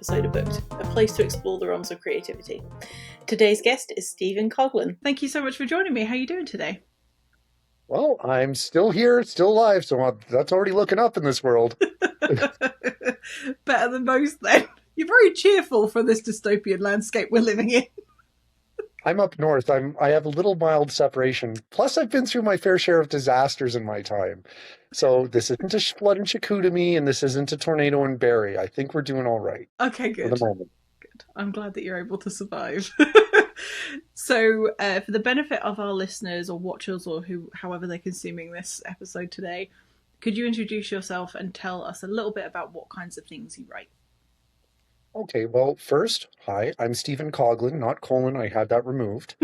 episode of Booked, a place to explore the realms of creativity. Today's guest is Stephen Coghlan. Thank you so much for joining me. How are you doing today? Well, I'm still here, still alive, so that's already looking up in this world. Better than most, then. You're very cheerful for this dystopian landscape we're living in. I'm up north. I have a little mild separation. Plus, I've been through my fair share of disasters in my time. So this isn't a flood in Chicoutimi, and this isn't a tornado in Barrie. I think we're doing all right. Okay, good. For the moment. Good. I'm glad that you're able to survive. So, for the benefit of our listeners or watchers or however they're consuming this episode today, could you introduce yourself and tell us a little bit about what kinds of things you write? Okay, well, first, hi, I'm Stephen Coghlan, not Colin. I had that removed.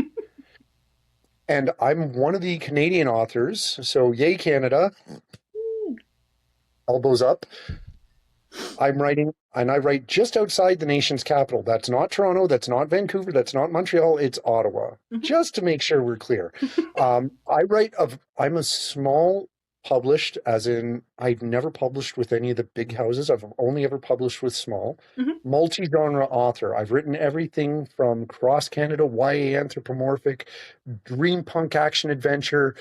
And I'm one of the Canadian authors, so yay, Canada. Elbows up. I'm writing, and I write just outside the nation's capital. That's not Toronto, that's not Vancouver, that's not Montreal, it's Ottawa. Just to make sure we're clear. I'm a small published, as in I've never published with any of the big houses. I've only ever published with small. Multi-genre author. I've written everything from cross-Canada, YA anthropomorphic, dream punk action adventure,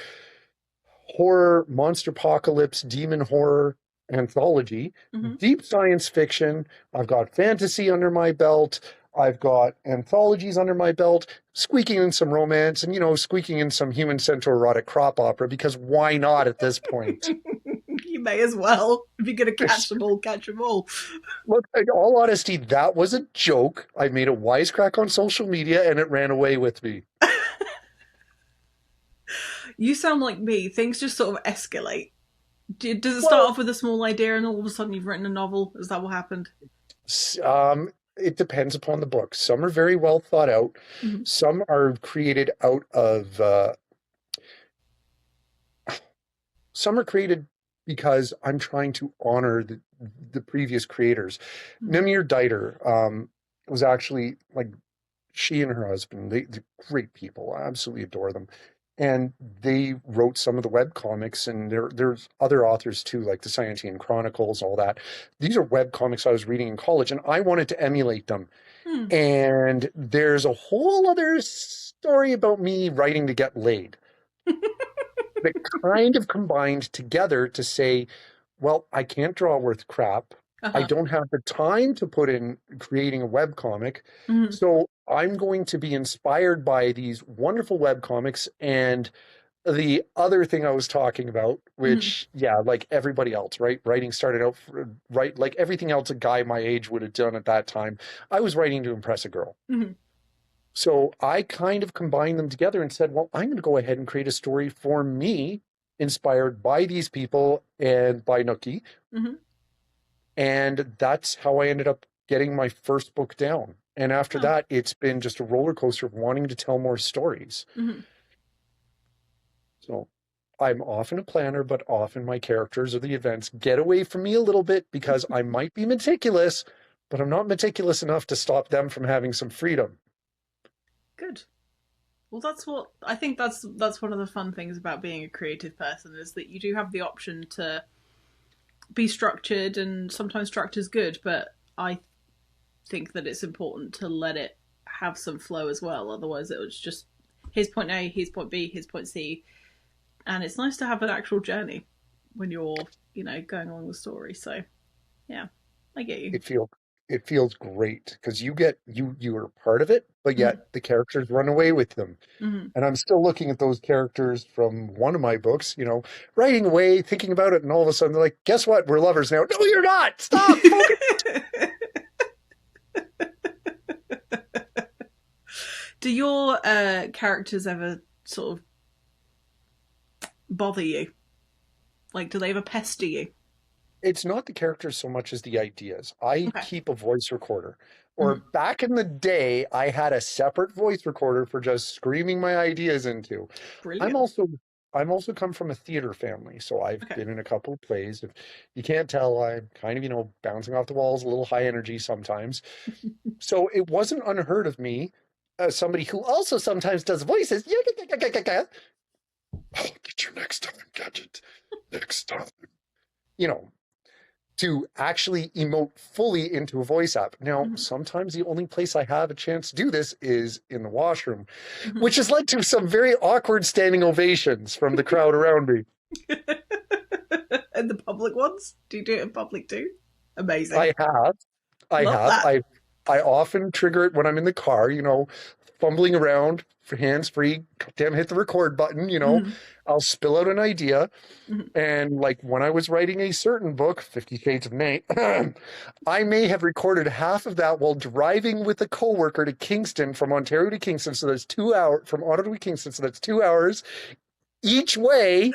horror, monster apocalypse, demon horror, anthology, deep science fiction. I've got fantasy under my belt. I've got anthologies under my belt, squeaking in some romance and, squeaking in some human erotic crop opera, because why not at this point? You may as well. If you're going to catch them all, catch them all. Look, in all honesty, that was a joke. I made a wisecrack on social media and it ran away with me. You sound like me. Things just sort of escalate. Does it start off with a small idea and all of a sudden you've written a novel? Is that what happened? It depends upon the book. Some are very well thought out. Some are created out of... some are created because I'm trying to honor the previous creators. Mimir Dieter was actually, she and her husband, they're great people. I absolutely adore them. And they wrote some of the web comics, and there's other authors too, like the Scientian Chronicles, all that. These are web comics I was reading in college, and I wanted to emulate them. And there's a whole other story about me writing to get laid that kind of combined together to say, well, I can't draw worth crap. I don't have the time to put in creating a webcomic. So I'm going to be inspired by these wonderful webcomics and the other thing I was talking about, which, like everybody else, right? Writing started out, like everything else a guy my age would have done at that time. I was writing to impress a girl. So I kind of combined them together and said, well, I'm going to go ahead and create a story for me inspired by these people and by Nookie. And that's how I ended up getting my first book down. And after that, it's been just a roller coaster of wanting to tell more stories. So I'm often a planner, but often my characters or the events get away from me a little bit because I might be meticulous, but I'm not meticulous enough to stop them from having some freedom. Good. Well, I think that's one of the fun things about being a creative person, is that you do have the option to be structured, and sometimes structure's good, but I think that it's important to let it have some flow as well. Otherwise it was just here's point A, here's point B, here's point C, and it's nice to have an actual journey when you're going along the story. So yeah, I get you. It feels great because you are part of it, but yet the characters run away with them. And I'm still looking at those characters from one of my books, writing away, thinking about it, and all of a sudden they're like, guess what? We're lovers now. No, you're not. Stop. Do your characters ever sort of bother you? Like, do they ever pester you? It's not the characters so much as the ideas. I keep a voice recorder. Or back in the day, I had a separate voice recorder for just screaming my ideas into. Brilliant. I'm also come from a theater family, so I've been in a couple of plays. If you can't tell, I'm kind of, bouncing off the walls, a little high energy sometimes. So it wasn't unheard of me, as somebody who also sometimes does voices. Get your next time gadget. Next time. to actually emote fully into a voice app. Now, Mhm. sometimes the only place I have a chance to do this is in the washroom, Mhm. which has led to some very awkward standing ovations from the crowd around me. And the public ones? Do you do it in public too? Amazing. I have, I Love have, that. I, I often trigger it when I'm in the car, fumbling around, hands free, damn, hit the record button, Mhm. I'll spill out an idea. Mhm. And like when I was writing a certain book, 50 Shades of Nate, I may have recorded half of that while driving with a coworker to Kingston from Ontario to Kingston. So that's 2 hours from Ottawa to Kingston. So that's 2 hours each way.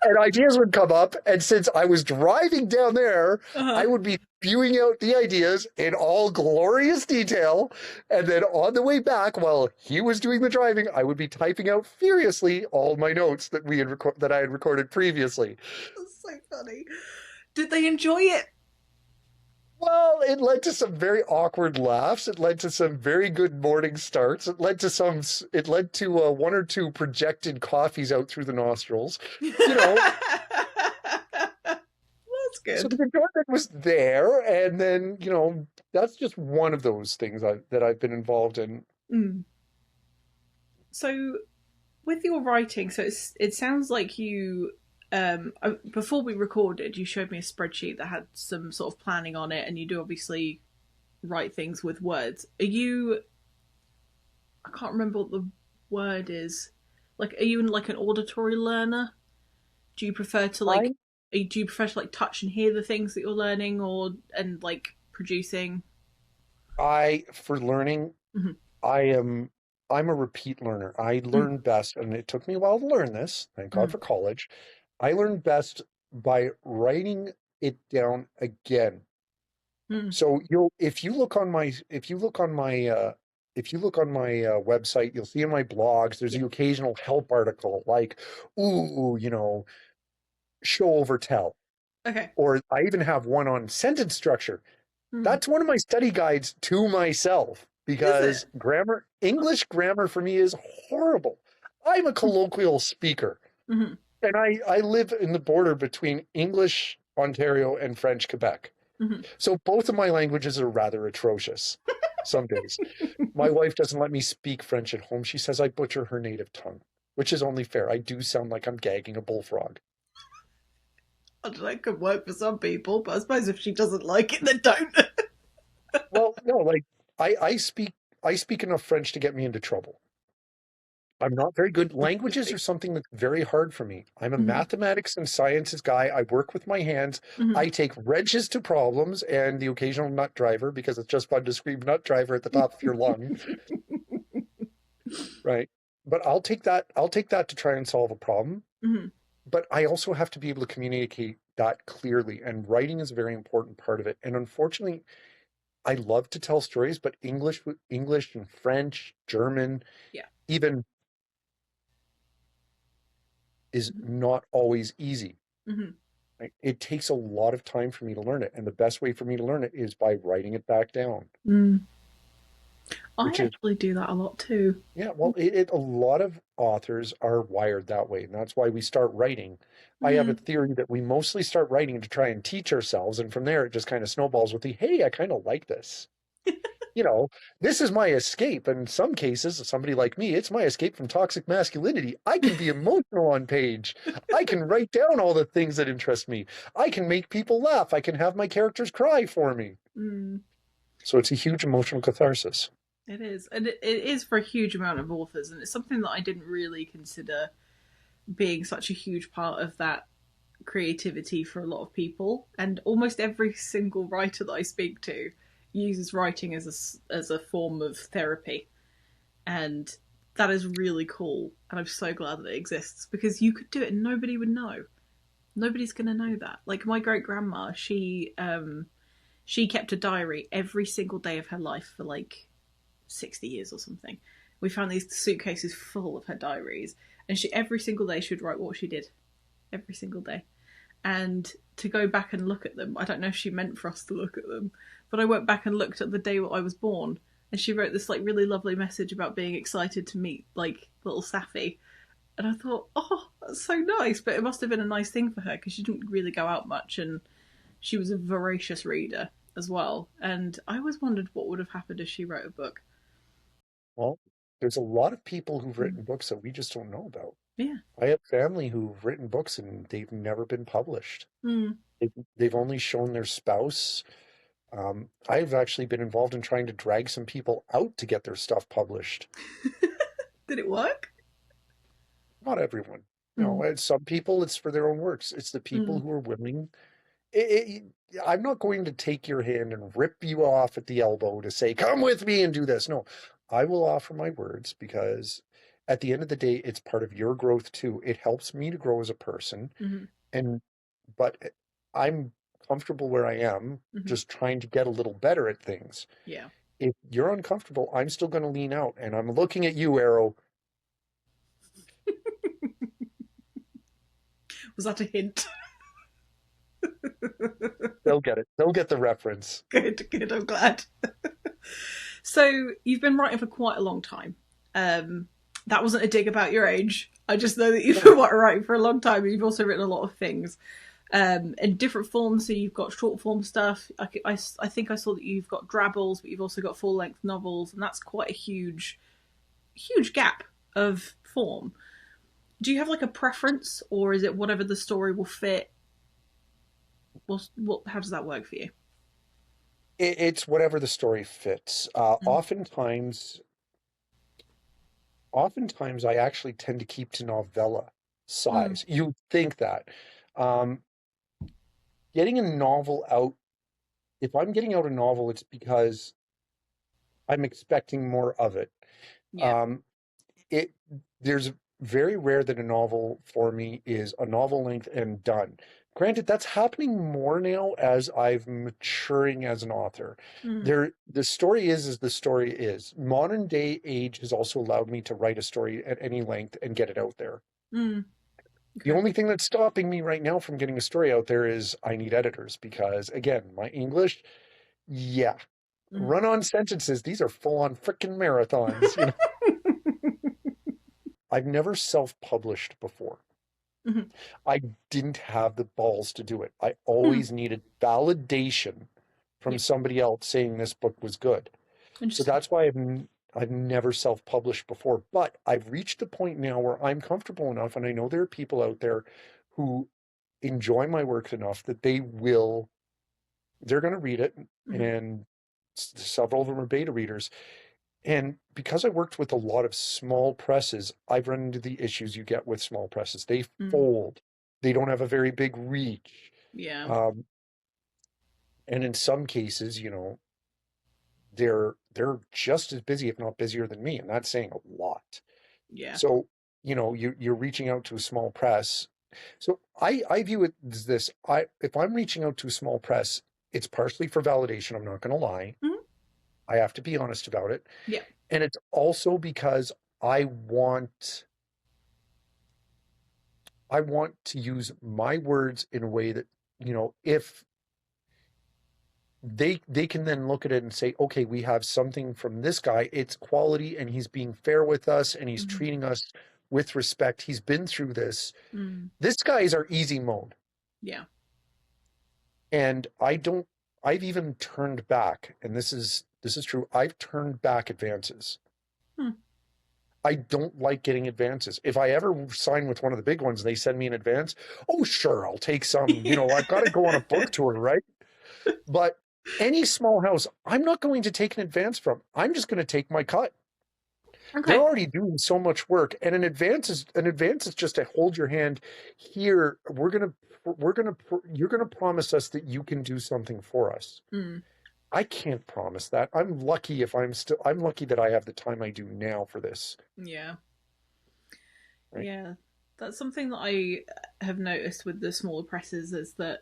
And ideas would come up. And since I was driving down there, I Uh-huh. would be spewing out the ideas in all glorious detail. And then on the way back, while he was doing the driving, I would be typing out furiously all my notes that I had recorded previously. That's so funny. Did they enjoy it? Well, it led to some very awkward laughs. It led to some very good morning starts. It led to one or two projected coffees out through the nostrils. You know, That's so the good. enjoyment was there, and then that's just one of those things that I've been involved in. Mm. So with your writing, so it sounds like you before we recorded, you showed me a spreadsheet that had some sort of planning on it, and you do obviously write things with words. Are you? I can't remember what the word is. Like, are you like an auditory learner? Do you prefer to I do you prefer to like touch and hear the things that you're learning, or and like producing? I for learning, Mm-hmm. I am I'm a repeat learner. I learn best, and it took me a while to learn this. Thank God Mm-hmm. for college. I learn best by writing it down again. Mm-hmm. So you'll if you look on my website, you'll see in my blogs there's Yeah. the occasional help article like, ooh, show over tell. Okay. Or I even have one on sentence structure. Mm. That's one of my study guides to myself Is it? because English grammar for me is horrible. I'm a colloquial speaker, Mm-hmm. and I live in the border between English Ontario and French Quebec. Mm-hmm. So both of my languages are rather atrocious some days. My wife doesn't let me speak French at home. She says I butcher her native tongue, which is only fair. I do sound like I'm gagging a bullfrog. I don't know, it could work for some people, but I suppose if she doesn't like it, then don't. Well, no, like I speak enough French to get me into trouble. I'm not very good. Languages are something that's very hard for me. I'm a Mm-hmm. mathematics and sciences guy. I work with my hands. Mm-hmm. I take wrenches to problems and the occasional nut driver because it's just fun to scream nut driver at the top of your lung, right? But I'll take that to try and solve a problem. Mm-hmm. But I also have to be able to communicate that clearly, and writing is a very important part of it. And unfortunately, I love to tell stories, but English and French, German, Yeah. even is not always easy. Mm-hmm. Right? It takes a lot of time for me to learn it, and the best way for me to learn it is by writing it back down, Mm. I which is actually do that a lot too. yeah. Well, a lot of authors are wired that way, and that's why we start writing. I have a Mm. theory that we mostly start writing to try and teach ourselves, and from there it just kind of snowballs with the hey, I kind of like this. This is my escape. And in some cases, somebody like me, it's my escape from toxic masculinity. I can be emotional on page. I can write down all the things that interest me. I can make people laugh. I can have my characters cry for me. Mm. So it's a huge emotional catharsis. It is, and it is for a huge amount of authors, and it's something that I didn't really consider being such a huge part of that creativity for a lot of people. And almost every single writer that I speak to uses writing as a form of therapy, and that is really cool. And I'm so glad that it exists because you could do it and nobody would know. Nobody's gonna know that. Like my great grandma, she kept a diary every single day of her life for like 60 years or something. We found these suitcases full of her diaries, and she every single day she would write what she did every single day. And to go back and look at them, I don't know if she meant for us to look at them, but I went back and looked at the day I was born, and she wrote this like really lovely message about being excited to meet like little Safi. And I thought, oh, that's so nice. But it must have been a nice thing for her because she didn't really go out much, and she was a voracious reader as well. And I always wondered what would have happened if she wrote a book. Well, there's a lot of people who've Mm. written books that we just don't know about. Yeah. I have family who've written books and they've never been published. Mm. They've only shown their spouse. I've actually been involved in trying to drag some people out to get their stuff published. Did it work? Not everyone. Mm. Some people, it's for their own works. It's the people Mm. who are willing. I'm not going to take your hand and rip you off at the elbow to say, come with me and do this. No, I will offer my words because at the end of the day, it's part of your growth too. It helps me to grow as a person. Mm-hmm. And, but I'm comfortable where I am, Mm-hmm. just trying to get a little better at things. Yeah. If you're uncomfortable, I'm still going to lean out and I'm looking at you, Arrow. Was that a hint? They'll get it. They'll get the reference. Good, good. I'm glad. So you've been writing for quite a long time. That wasn't a dig about your age. I just know that you've been writing for a long time. You've also written a lot of things in different forms. So you've got short form stuff. I think I saw that you've got drabbles, but you've also got full length novels, and that's quite a huge gap of form. Do you have like a preference, or is it whatever the story will fit? How does that work for you? It's whatever the story fits. Mm. Oftentimes, I actually tend to keep to novella Mm. size. You'd think that. Um, Getting a novel out, if I'm getting out a novel, it's because I'm expecting more of it. Yeah. Um, it there's very rare that a novel for me is a novel length and done. Granted, that's happening more now as I'm maturing as an author. Mm. The story is as the story is. Modern day age has also allowed me to write a story at any length and get it out there. Mm. The Okay. only thing that's stopping me right now from getting a story out there is I need editors because, again, my English, yeah, Mm. run-on sentences. These are full-on freaking marathons. I've never self-published before. Mhm. I didn't have the balls to do it. I Mm. always needed validation from Yeah. somebody else saying this book was good. So Interesting. that's why I've never self-published before, but I've reached the point now where I'm comfortable enough, and I know there are people out there who enjoy my work enough that they're going to read it, Hmm. and several of them are beta readers. And because I worked with a lot of small presses, I've run into the issues you get with small presses. They Mm. fold. They don't have a very big reach. Yeah. Um, and in some cases, they're just as busy, if not busier than me, and that's saying a lot. Yeah. So, you're reaching out to a small press. So I view it as this. If I'm reaching out to a small press, it's partially for validation. I'm not going to lie. Hmm. I have to be honest about it. Yeah. And it's also because I want to use my words in a way that, if they can then look at it and say, okay, we have something from this guy, it's quality, and he's being fair with us, and he's Hmm. treating us with respect. He's been through this. Mm. This guy is our easy mode. Yeah. And I've even turned back, and this is true. I've turned back advances. Hmm. I don't like getting advances. If I ever sign with one of the big ones and they send me an advance, oh sure, I'll take some. I've got to go on a book tour, right? But any small house, I'm not going to take an advance from. I'm just going to take my cut. They're Okay. already doing so much work, and an advance is just to hold your hand here. You're gonna promise us that you can do something for us. Mm. I can't promise that. I'm lucky that I have the time I do now for this, Yeah. right? Yeah. That's something that I have noticed with the smaller presses is that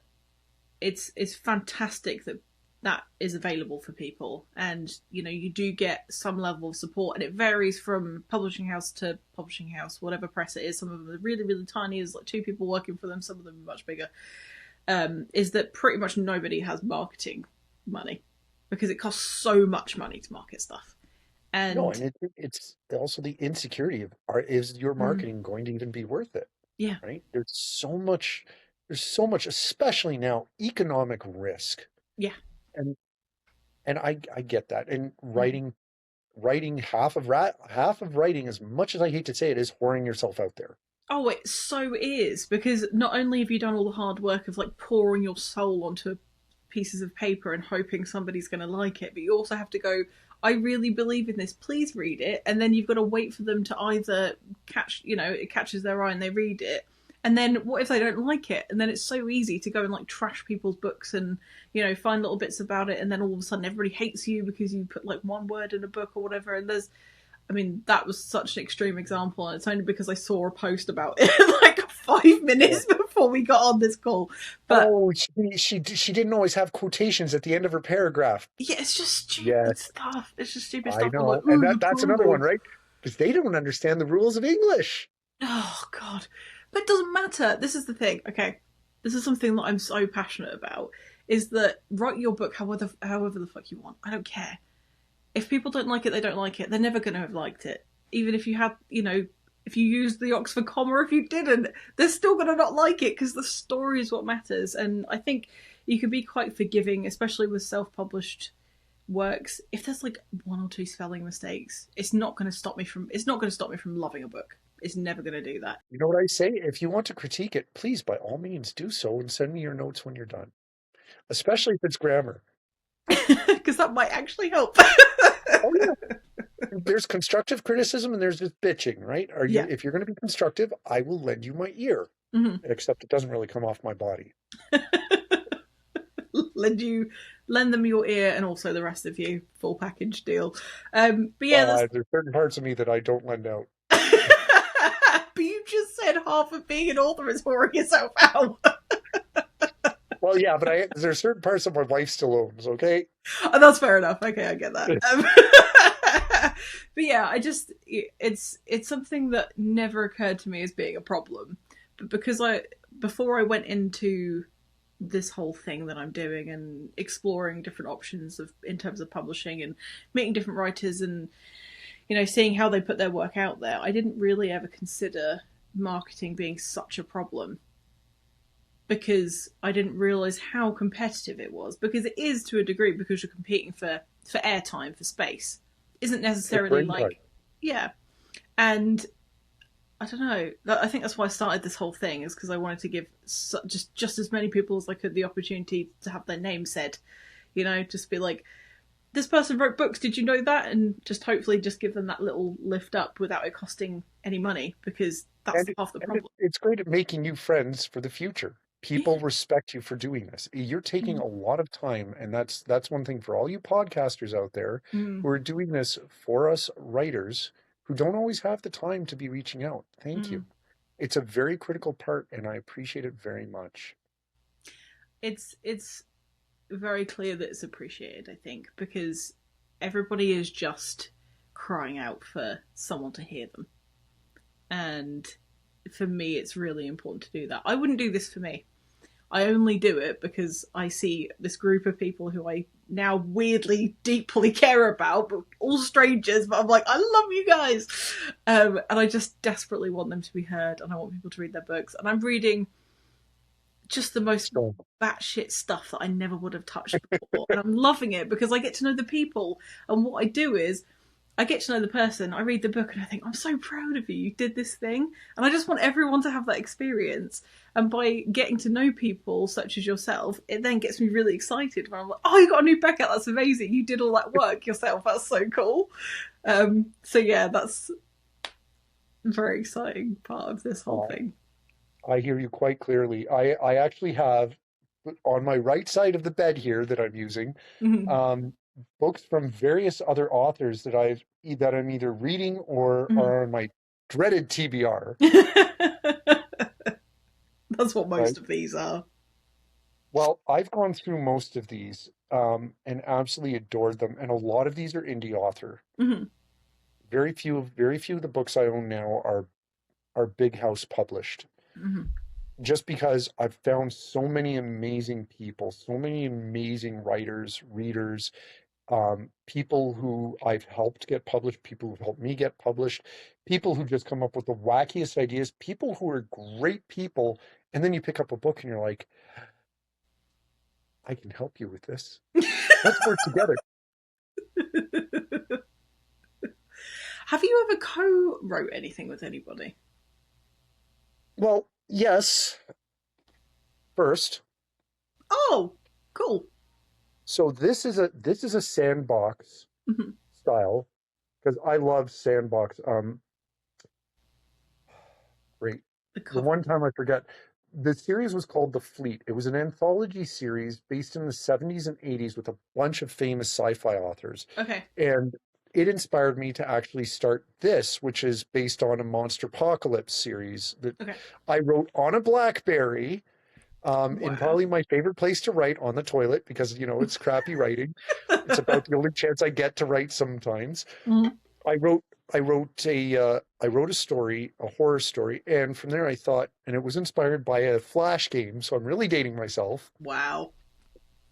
it's fantastic that that is available for people, and you do get some level of support, and it varies from publishing house to publishing house, whatever press it is. Some of them are really really tiny, there's like two people working for them. Some of them are much bigger. Is that pretty much nobody has marketing money because it costs so much money to market stuff. No, And and it's also the insecurity of is your mm, marketing going to even be worth it, yeah. right? There's so much. there's so much, especially now, economic risk. Yeah. And I get that. And Mhm. writing half of writing, as much as I hate to say it, is whoring yourself out there. Oh, it so is, because not only have you done all the hard work of like pouring your soul onto pieces of paper and hoping somebody's going to like it, but you also have to go, I really believe in this, please read it. And then you've got to wait for them to either catch, it catches their eye and they read it. And then what if they don't like it? And then it's so easy to go and like trash people's books and, find little bits about it. And then all of a sudden everybody hates you because you put like one word in a book or whatever. And that was such an extreme example, and it's only because I saw a post about it like 5 minutes before we got on this call. But Oh, she didn't always have quotations at the end of her paragraph. yeah, it's just stupid Yes, stuff. It's just stupid I stuff. I'm like, know. And ooh, that's another one, approval. right? Because they don't understand the rules of English. Oh god, but it doesn't matter. This is the thing. Okay, this is something that I'm so passionate about. Is that write your book however the fuck you want. I don't care. If people don't like it, they don't like it. They're never going to have liked it. Even if you had, if you used the Oxford comma, or if you didn't, they're still going to not like it because the story is what matters. And I think you can be quite forgiving, especially with self-published works. If there's like one or two spelling mistakes, it's not going to stop me from. It's not going to stop me from loving a book. It's never going to do that. You know what I say? If you want to critique it, please, by all means, do so and send me your notes when you're done, especially if it's grammar. Because that might actually help. Oh, yeah. There's constructive criticism and there's just bitching, right? Yeah. If you're going to be constructive, I will lend you my ear, Mm-hmm. except it doesn't really come off my body. lend them your ear and also the rest of you, full package deal. But yeah, Well, that's. there's certain parts of me that I don't lend out. But you just said half of being an author is whoring yourself out. Well, yeah, but there's certain parts of my wife still owns, okay? And that's fair enough. Okay, I get that. But yeah, it's something that never occurred to me as being a problem, but because before I went into this whole thing that I'm doing and exploring different options of in terms of publishing and meeting different writers and seeing how they put their work out there, I didn't really ever consider marketing being such a problem because I didn't realize how competitive it was. Because it is to a degree, because you're competing for airtime, for space. Isn't It's necessarily brain time. like, yeah. And I don't know. I think that's why I started this whole thing, is because I wanted to give just as many people as I could the opportunity to have their name said. Just be like, this person wrote books. Did you know that? And just hopefully just give them that little lift up without it costing any money, because that's And, half the and problem. it's great at making you friends for the future. People Yeah. respect you for doing this. You're taking Mm. a lot of time, and that's one thing for all you podcasters out there Mm. who are doing this for us writers who don't always have the time to be reaching out. Thank you. Mm. It's a very critical part, and I appreciate it very much. It's very clear that it's appreciated, I think, because everybody is just crying out for someone to hear them. And for me, it's really important to do that. I wouldn't do this for me. I only do it because I see this group of people who I now weirdly, deeply care about, but all strangers. But I'm like, I love you guys. And I just desperately want them to be heard, and I want people to read their books. And I'm reading just the most So, batshit stuff that I never would have touched before. And I'm loving it because I get to know the people. And what I do is I get to know the person, I read the book, and I think, I'm so proud of you. You did this thing. And I just want everyone to have that experience. And by getting to know people such as yourself, it then gets me really excited. When I'm like, oh, you got a new book out. That's amazing. You did all that work yourself. That's so cool. So yeah, that's a very exciting part of this whole uh, thing. I hear you quite clearly. I actually have on my right side of the bed here that I'm using Mm-hmm. um, books from various other authors that I'm either reading or Mm-hmm. are on my dreaded TBR. That's what Right. most of these are. Well, I've gone through most of these and absolutely adored them, and a lot of these are indie author. Mm-hmm. Very few of the books I own now are big house published. Mm-hmm. Just because I've found so many amazing people, so many amazing writers, readers, people who I've helped get published, people who've helped me get published. people who just come up with the wackiest ideas, people who are great people, and then you pick up a book and you're like, I can help you with this. Let's work together. Have you ever co-wrote anything with anybody? Well, yes, first. Oh, cool. So this is a sandbox Mhm. style because I love sandbox. Great. The The cover. one time I forget, the series was called The Fleet. It was an anthology series based in the 70s and 80s with a bunch of famous sci-fi authors. Okay. And it inspired me to actually start this, which is based on a Monster Apocalypse series that Okay. I wrote on a BlackBerry, in Wow. probably my favorite place to write, on the toilet, because it's crappy writing. It's about the only chance I get to write sometimes. Mhm. I wrote I wrote a story, a horror story, and from there I thought, and it was inspired by a Flash game, so I'm really dating myself. Wow.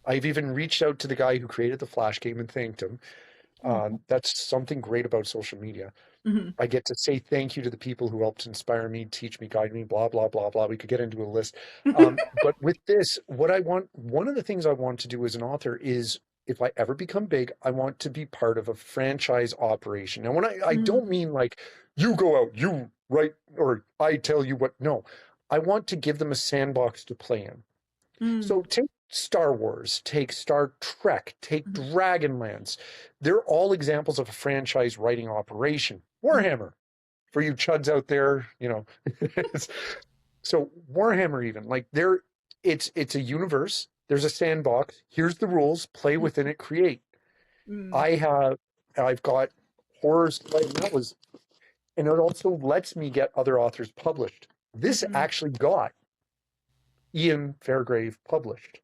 I've even reached out to the guy who created the Flash game and thanked him. Oh. That's something great about social media. Mhm. I get to say thank you to the people who helped inspire me, teach me, guide me, blah, blah, blah, blah. We could get into a list. But with this, one of the things I want to do as an author is if I ever become big, I want to be part of a franchise operation. Now, when I Mm. don't mean like you go out, you write, or I tell you what, no, I want to give them a sandbox to play in. Mm. So take Star Wars, take Star Trek, take Mhm. Dragonlance. They're all examples of a franchise writing operation. Mhm. Warhammer, for you chuds out there, so Warhammer even like it's a universe. There's a sandbox. Here's the rules. Play within it. Create. Mm. I have I've got horrors like that was, and it also lets me get other authors published. This Mhm. actually got Ian Fairgrave published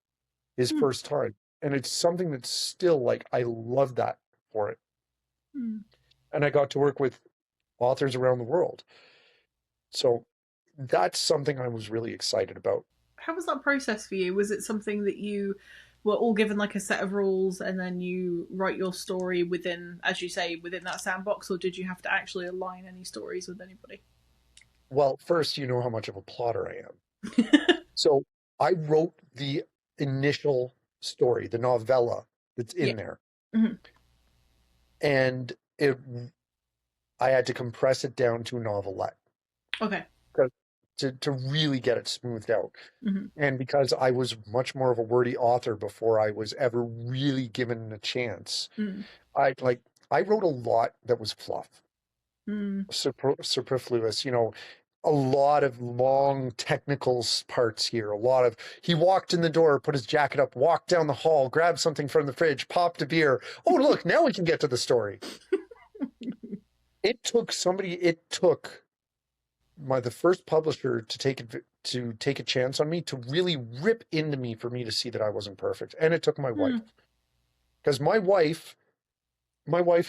his Mm. first time. And it's something that's still like, I love that for it. Mm. And I got to work with authors around the world. So that's something I was really excited about. How was that process for you? Was it something that you were all given like a set of rules and then you write your story within, as you say, within that sandbox, or did you have to actually align any stories with anybody? Well, first, you know how much of a plotter I am. So I wrote the initial story, the novella that's Yeah. in there. Mhm. And I had to compress it down to a novelette Okay. to really get it smoothed out. Mhm. And because I was much more of a wordy author before I was ever really given a chance, Mm. I like I wrote a lot that was fluff, Mm. superfluous, a lot of long technical parts here. A lot of he walked in the door, put his jacket up, walked down the hall, grabbed something from the fridge, popped a beer. Oh, look, now we can get to the story. It took the first publisher to take a chance on me, to really rip into me for me to see that I wasn't perfect. And it took my wife. Mm. Because my wife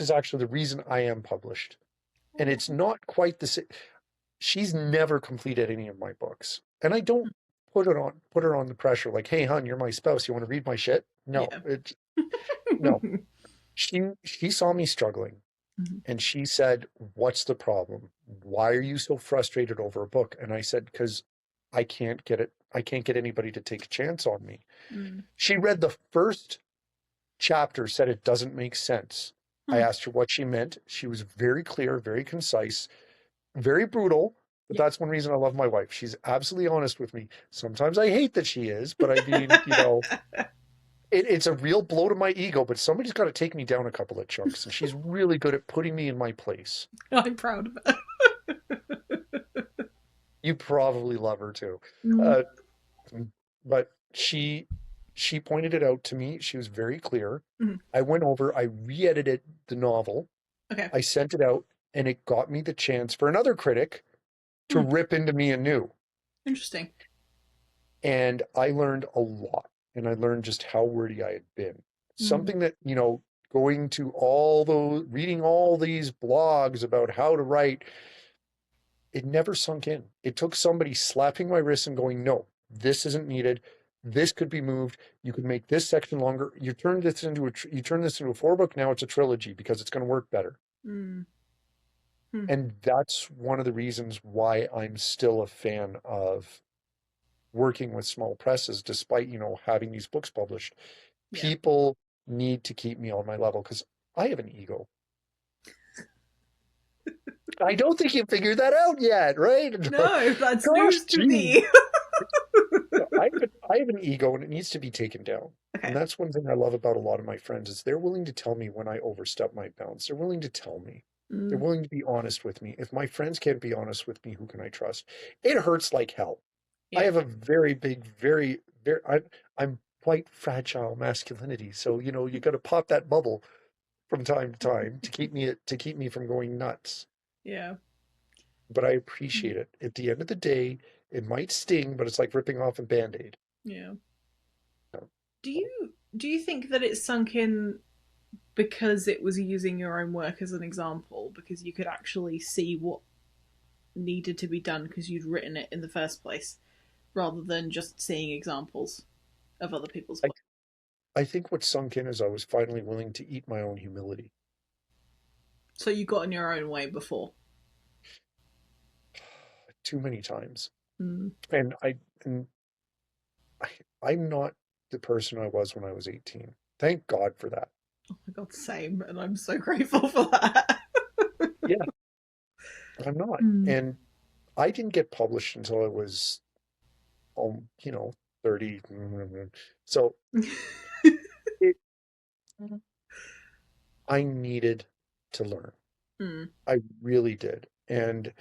is actually the reason I am published. And it's not quite the same. She's never completed any of my books. And I don't put her on the pressure like, hey hun, you're my spouse. You want to read my shit? No, Yeah. no. She saw me struggling Mhm. and she said, what's the problem? Why are you so frustrated over a book? And I said, because I can't get it. I can't get anybody to take a chance on me. Mm. She read the first chapter, said it doesn't make sense. I Mm. asked her what she meant. She was very clear, very concise, very brutal. But Yeah. that's one reason I love my wife. She's absolutely honest with me. Sometimes I hate that she is, but I mean, it's a real blow to my ego, but somebody's got to take me down a couple of chunks. And she's really good at putting me in my place. I'm proud of You probably love her too. it. Uh, but she pointed it out to me. She was very clear. Mm. I went over, I re-edited the novel, Okay. I sent it out, and it got me the chance for another critic to Mm. rip into me anew. Interesting. And I learned a lot. And I learned just how wordy I had been. Mm. Something that, going to reading all these blogs about how to write, it never sunk in. It took somebody slapping my wrist and going, no, this isn't needed. This could be moved. You could make this section longer. You turn this into a 4 book. Now it's a trilogy because it's going to work better. Mm. Hmm. And that's one of the reasons why I'm still a fan of working with small presses, despite, having these books published. Yeah. People need to keep me on my level because I have an ego. I don't think you figured that out yet, right? No, that's Gosh, news to gee. me. I have an ego and it needs to be taken down. And Okay. that's one thing I love about a lot of my friends is they're willing to tell me when I overstep my bounds. They're willing to tell me. They're Mm. willing to be honest with me. If my friends can't be honest with me, who can I trust? It hurts like hell. I Yeah. have a very big, very, I'm quite fragile masculinity. So, you got to pop that bubble from time to time to keep me from going nuts. Yeah. But I Mm. appreciate it. At the end of the day, it might sting, but it's like ripping off a band-aid. Yeah. So, Do you think that it sunk in because it was using your own work as an example, because you could actually see what needed to be done because you'd written it in the first place, rather than just seeing examples of other people's I, work? I think what sunk in is I was finally willing to eat my own humility So you got in your own way before. too many times. Mm. And I, I'm not the person I was when I was 18. Thank God for that. Oh my god, same, and I'm so grateful for that. Yeah, I'm not. Mm. And I didn't get published until I was, 30. So it, I needed to learn. Mm. I really did. And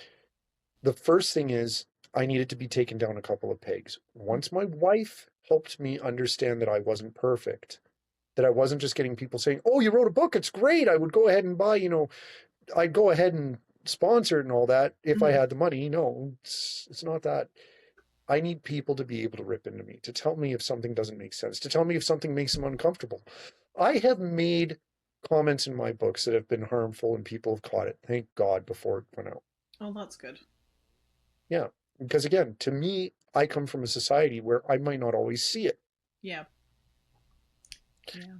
the first thing is I needed to be taken down a couple of pegs. Once my wife helped me understand that I wasn't perfect, that I wasn't just getting people saying, "Oh, you wrote a book, it's great." I would go ahead and buy, I'd go ahead and sponsor it and all that if I Mm. had the money. No, it's not that. I need people to be able to rip into me, to tell me if something doesn't make sense, to tell me if something makes them uncomfortable. I have made comments in my books that have been harmful and people have caught it. Thank God before it went out. Oh, that's good. Yeah. Because again, to me, I come from a society where I might not always see it. Yeah. Yeah.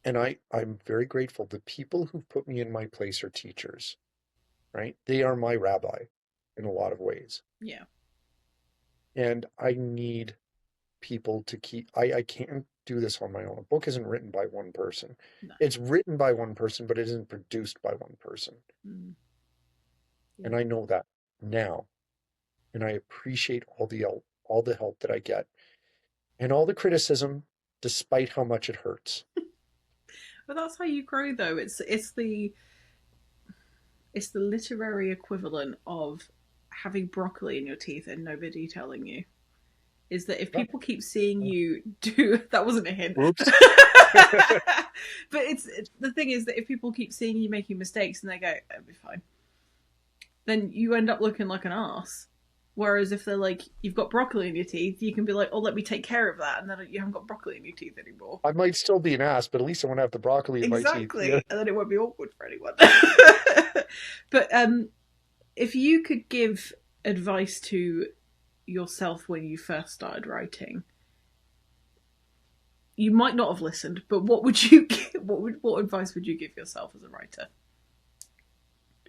And I'm very grateful. The people who've put me in my place are teachers, right? They are my rabbi in a lot of ways. Yeah. And I need people to I can't do this on my own. A book isn't written by one person. No. It's written by one person, but it isn't produced by one person. Mm. And Yeah. I know that now. And I appreciate all the help that I get and all the criticism, despite how much it hurts. But that's how you grow, though. It's the literary equivalent of having broccoli in your teeth and nobody telling you. Is that if people keep seeing you do that wasn't a hint. Oops. But the thing is that if people keep seeing you making mistakes and they go, "It'll be fine," then you end up looking like an ass. Whereas if they're like, "You've got broccoli in your teeth," you can be like, "Oh, let me take care of that," and then you haven't got broccoli in your teeth anymore. I might still be an ass, but at least I won't have the broccoli in my teeth. Yeah. Exactly, and then it won't be awkward for anyone. But if you could give advice to yourself when you first started writing, you might not have listened, but what would you what advice would you give yourself as a writer?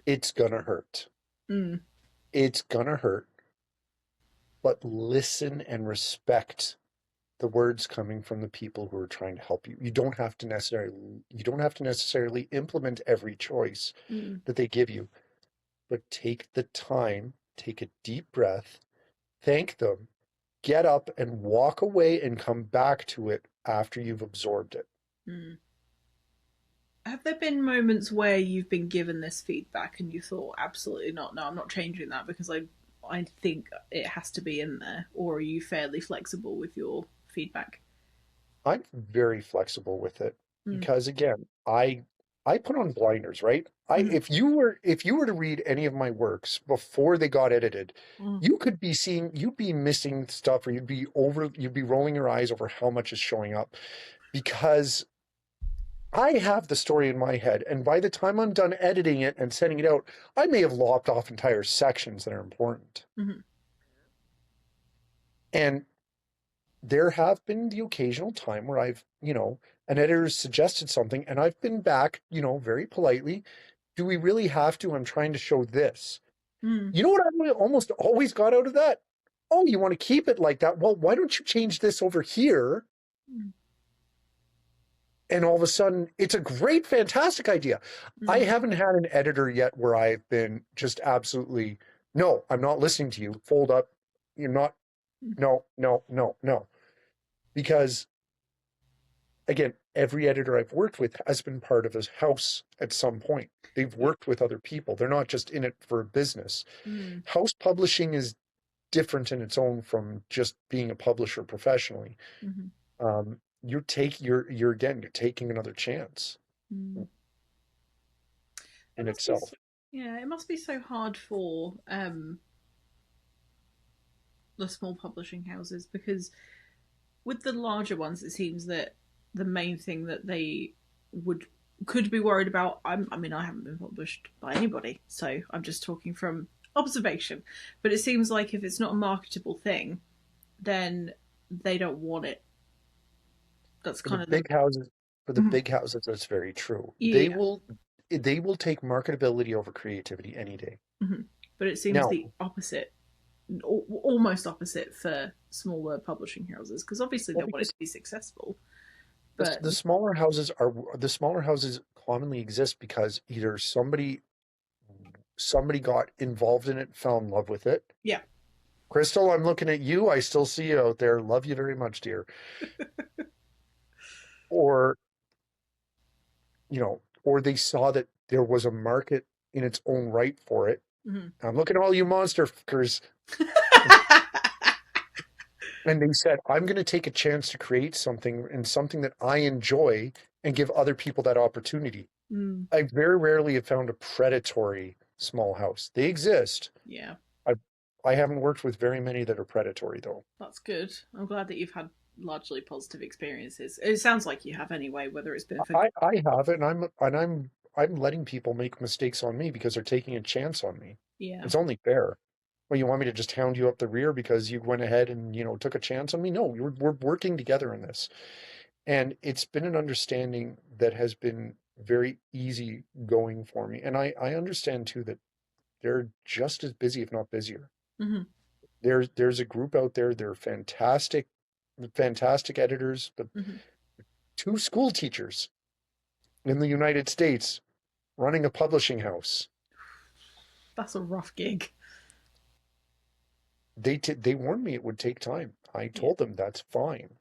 It's gonna hurt. Mm. It's gonna hurt, but listen and respect the words coming from the people who are trying to help you. You don't have to necessarily implement every choice Mm. that they give you, but take the time, take a deep breath, thank them, get up and walk away and come back to it after you've absorbed it. Mm. Have there been moments where you've been given this feedback and you thought, absolutely not, no, I'm not changing that because I think it has to be in there, or are you fairly flexible with your feedback? I'm very flexible with it Mm. because again, I put on blinders, right? I Mm. if you were to read any of my works before they got edited, Mm. you'd be missing stuff or you'd be rolling your eyes over how much is showing up because I have the story in my head, and by the time I'm done editing it and sending it out, I may have lopped off entire sections that are important. Mm. And there have been the occasional time where an editor suggested something and I've been back, very politely do we really have to? I'm trying to show this. Mm. You know what I almost always got out of that? Oh, you want to keep it like that? Well, why don't you change this over here? Mm. And all of a sudden, it's a great, fantastic idea. I Mm. haven't had an editor yet where I've been just absolutely, no, I'm not listening to you. Fold up. You're not, no, no, no, no. Because again, every editor I've worked with has been part of a house at some point. They've Yeah. worked with other people. They're not just in it for a business. Mm. House publishing is different in its own from just being a publisher professionally. Mm-hmm. You're again, you're taking another chance Mm. It in must be, itself. yeah, it must be so hard for the small publishing houses because with the larger ones, it seems that the main thing that they would could be worried about. I mean, I haven't been published by anybody, so I'm just talking from observation. But it seems like if it's not a marketable thing, then they don't want it. That's For the kind of the big houses, for the Mhm. big houses, that's very true. Yeah. They will take marketability over creativity any day. Mhm. But it seems Now, the opposite, almost opposite for smaller publishing houses because obviously they well, want it because to be successful. But the smaller houses commonly exist because either somebody got involved in it, fell in love with it. yeah, Crystal, I'm looking at you. I still see you out there. Love you very much, dear. Or, or they saw that there was a market in its own right for it. Mhm. I'm looking at all you monster fuckers. And they said, I'm going to take a chance to create something and something that I enjoy and give other people that opportunity. Mm, I very rarely have found a predatory small house. They exist. yeah. I I haven't worked with very many that are predatory though. That's good. I'm glad that you've had largely positive experiences. It sounds like you have anyway, whether it's been for I have it, and I'm letting people make mistakes on me because they're taking a chance on me. yeah. It's only fair. Well, you want me to just hound you up the rear because you went ahead and took a chance on me? No, we're working together in this, and it's been an understanding that has been very easy going for me. And I understand too that they're just as busy, if not busier. Hmm. There's a group out there. They're fantastic, fantastic editors, but Hmm. two school teachers in the United States running a publishing house. That's a rough gig. They warned me it would take time. I Yeah. told them that's fine.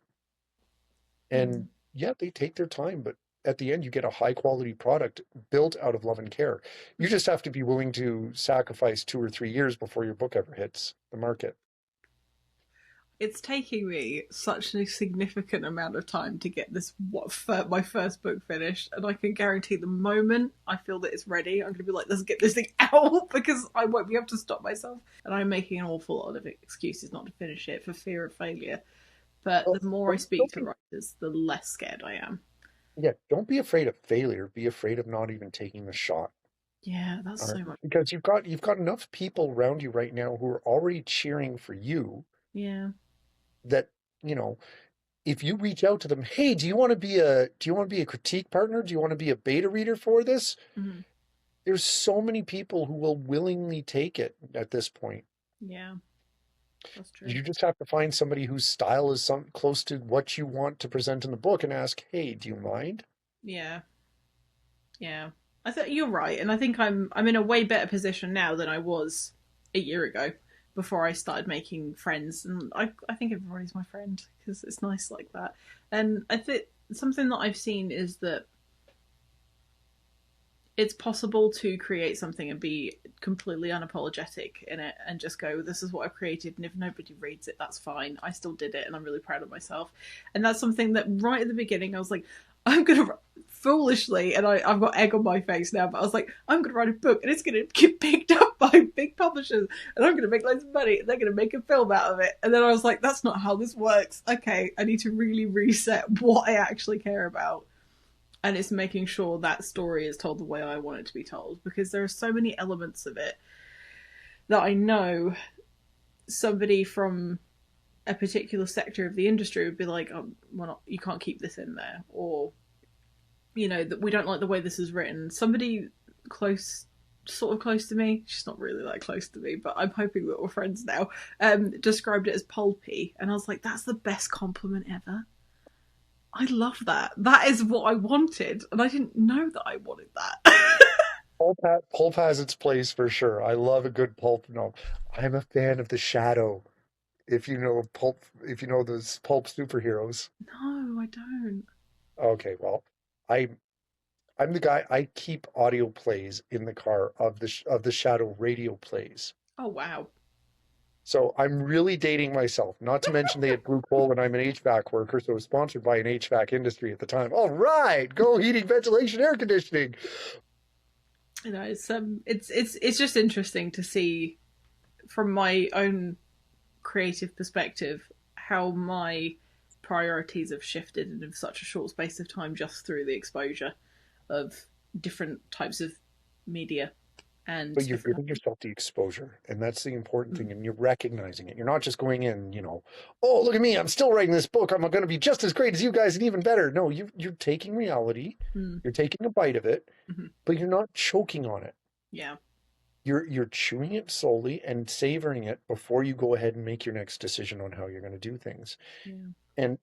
Mm. And yeah, they take their time, but at the end you get a high quality product built out of love and care. You just have to be willing to sacrifice 2 or 3 years before your book ever hits the market. It's taking me such a significant amount of time to get this my first book finished, and I can guarantee the moment I feel that it's ready, I'm going to be like, let's get this thing out because I won't be able to stop myself. And I'm making an awful lot of excuses not to finish it for fear of failure. But Well, the more I speak to writers, the less scared I am. don't be afraid of failure. Be afraid of not even taking the shot. Yeah, that's All right? so much. Because you've got enough people around you right now who are already cheering for you Yeah. that, you know, if you reach out to them, hey, do you want to be a critique partner? Do you want to be a beta reader for this? Mhm. There's so many people who will willingly take it at this point. Yeah, that's true. You just have to find somebody whose style is close to what you want to present in the book and ask, hey, do you mind? Yeah, yeah. I think you're right, and I think I'm in a way better position now than I was a year ago before I started making friends, and I think everybody's my friend because it's nice like that. And I think something that I've seen is that it's possible to create something and be completely unapologetic in it and just go, this is what I've created, and if nobody reads it, that's fine. I still did it and I'm really proud of myself. And that's something that right at the beginning I was like, I'm gonna foolishly, and I've got egg on my face now, but I was like, I'm gonna write a book and it's gonna get picked up by big publishers and I'm gonna make loads of money and they're gonna make a film out of it. And then I was like, that's not how this works. Okay, I need to really reset what I actually care about, and it's making sure that story is told the way I want it to be told, because there are so many elements of it that I know somebody from a particular sector of the industry would be like, oh, well, you can't keep this in there, or that we don't like the way this is written. Somebody close, sort of close to me. She's not really that close to me, but I'm hoping that we're friends now. Described it as pulpy, and I was like, that's the best compliment ever. I love that. That is what I wanted, and I didn't know that I wanted that. Pulp has its place for sure. I love a good pulp. No, I'm a fan of the Shadow. If you know pulp, if you know those pulp superheroes. No, I don't. Okay, well, I I'm the guy. I keep audio plays in the car of the Shadow radio plays. Oh wow. So I'm really dating myself. Not to mention they had Blue Coal and I'm an HVAC worker, so it was sponsored by an HVAC industry at the time. All right, go heating, ventilation, air conditioning. You know, it's just interesting to see from my own creative perspective how my priorities have shifted in such a short space of time just through the exposure of different types of media and But you're different. giving yourself the exposure, and that's the important Mm, thing, and you're recognizing it. You're not just going in, oh, look at me, I'm still writing this book. I'm going to be just as great as you guys and even better. No, you're taking reality, mm, you're taking a bite of it, mm-hmm. but you're not choking on it. Yeah. You're chewing it slowly and savoring it before you go ahead and make your next decision on how you're going to do things. Yeah. And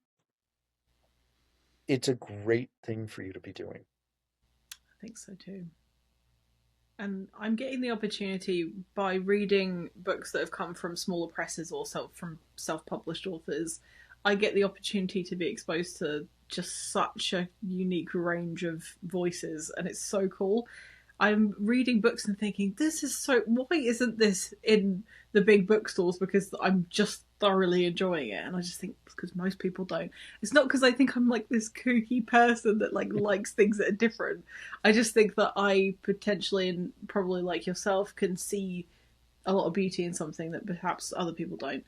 it's a great thing for you to be doing. I think so too. And I'm getting the opportunity by reading books that have come from smaller presses or from self-published authors. I get the opportunity to be exposed to just such a unique range of voices, and it's so cool. I'm reading books and thinking, this is so. Why isn't this in the big bookstores? Because I'm just thoroughly enjoying it, and I just think because most people don't. It's not because I think I'm like this kooky person that like likes things that are different. I just think that I potentially, and probably like yourself, can see a lot of beauty in something that perhaps other people don't.